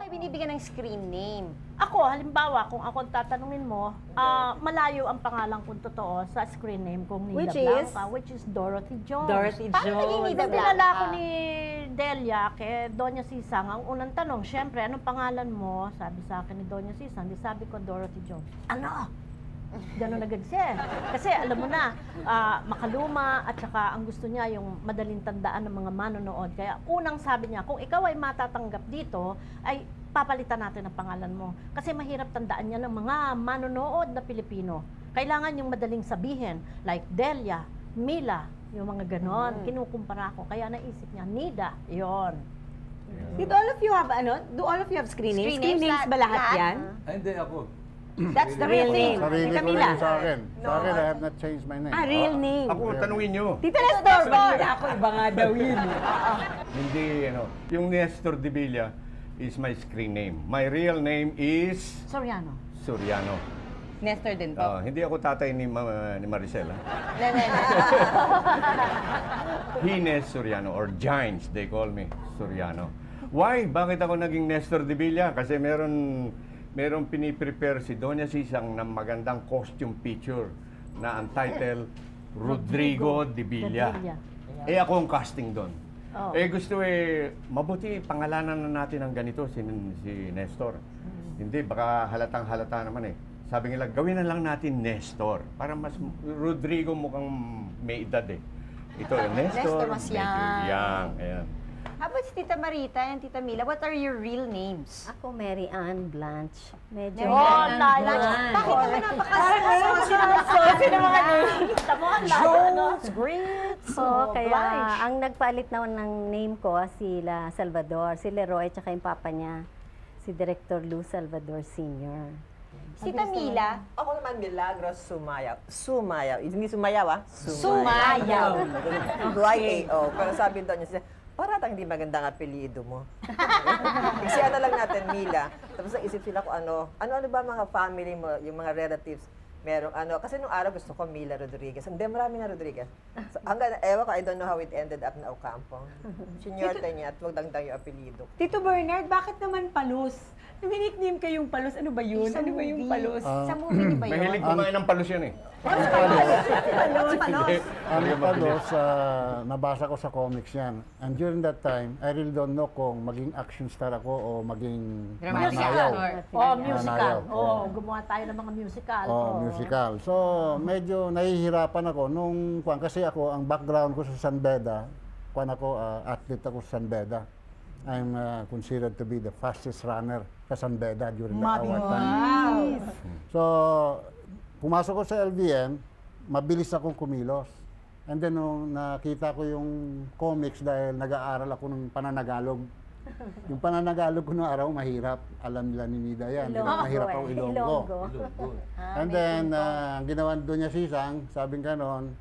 kayo binibigyan ng screen name? Ako, halimbawa, kung ako tatanungin mo, malayo ang pangalan kong totoo sa screen name kong Nida Blanca, which is Dorothy Jones. Dorothy Paano naging Jones. Nida Nung Blanca? dinala ko ni Delia kay Doña Sisang, ang unang tanong, syempre, anong pangalan mo? Sabi sa akin ni Doña Sisang, di sabi ko Dorothy Jones. Ano? Gano'n agad siya. Kasi alam mo na, makaluma at saka ang gusto niya yung madaling tandaan ng mga manonood. Kaya unang sabi niya, kung ikaw ay matatanggap dito, ay papalitan natin ang pangalan mo. Kasi mahirap tandaan niya ng mga manonood na Pilipino. Kailangan yung madaling sabihin, like Delia, Mila, yung mga ganon. Kinukumpara ko. Kaya naisip niya, Nida, yon. Did all of you have, do all of you have screen names? Screen names ba lahat yan? Ay, hindi ako. That's the real name. Sarili ko Camila. rin sa akin. Sa akin, I have not changed my name. Real name. Ako, tanungin nyo. Tita Nestor, balita ako, iba nga daw yun. Hindi, yung Nestor de Villa is my screen name. My real name is Soriano. Soriano. Nestor din po. Hindi ako tatay ni Maricel. Hines Soriano, or Giants, they call me Soriano. Why? Bakit ako naging Nestor de Villa? Kasi merong piniprepare si Doña Sisang ng magandang costume picture na ang title, Rodrigo de Villa. Eh ako ang casting doon. Eh gusto mabuti pangalanan na natin ang ganito si Nestor. Hindi, baka halatang-halata naman eh. Sabi nila, gawin na lang natin Nestor. Para mas Rodrigo mukhang may edad eh. Ito, Nestor mas young. Ayan. How about si Tita Marita and Tita Mila? What are your real names? Ako, Mary Ann Blanche. Medyo... Bakit naman Sino mga names? Tamo ang Jones, Grits, kaya ang nagpalit na ng name ko, sila Salvador, si Leroy, tsaka yung papa niya, si Director Lou Salvador Sr. Tita Mila? Ako naman, Milagros Sumayaw. Sumayaw. Hindi sumayaw, ah? Sumayaw. Y-A-O. Pero sabi doon niya, parang hindi magandang apelyido mo. Kasi ano lang natin, Mila. Tapos naisip sila kung ano ba mga family mo, yung mga relatives, merong kasi nung araw gusto ko Mila Rodriguez. Hindi, marami na Rodriguez. So, hanggang, ewan ko, I don't know how it ended up na Ocampo. Sinyorte niya at wag lang daw yung apelyido. Tito Bernard, bakit naman Palus? Nickname kayong Palus. Ano ba yun? Ano ba yung Palus? Sa movie niyo ba yun? Mahilig kumain ng palos yan eh. Ang palos, nabasa ko sa comics yan. And during that time, I really don't know kung maging action star ako o maging mananayaw. Musical. Mananayaw. Gumawa tayo ng mga musical. Musical. So, medyo nahihirapan ako nung, kasi ako, ang background ko sa San Beda, athlete ako sa San Beda. I'm considered to be the fastest runner sa San Beda during the hour time. So, pumasok ko sa LBM, mabilis akong kumilos. And then, nung nakita ko yung comics dahil nag-aaral ako ng pananagalog. Yung pananagalog ko noong araw, mahirap. Alam nila ni Nida yan. Mahirap ako Ilonggo. And then, ginawa doon niya Sisang, sabing ganon,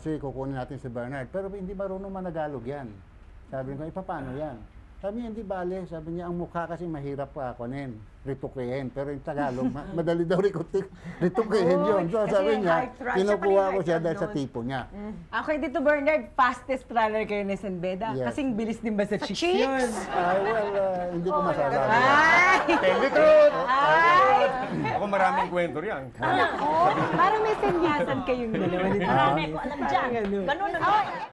sige, kukunin natin si Bernard. Pero hindi marunong managalog yan. Sabi ko, paano yan? Sabi niya, hindi bale. Sabi niya, ang mukha kasi mahirap ritukihin. Pero yung Tagalog, madali daw ritukihin yun. So sabi niya, kinukuha ko siya dahil sa tipo niya. Okay, Tito Bernard, fastest runner kayo ni San Beda. Yes. Kasing bilis din ba sa chicks yun? Hindi ko masasabi. Tell the truth! Ako maraming kwento riyan. Parang may senyasan kayong dalawa. Marami ko alam dyan. Ganun.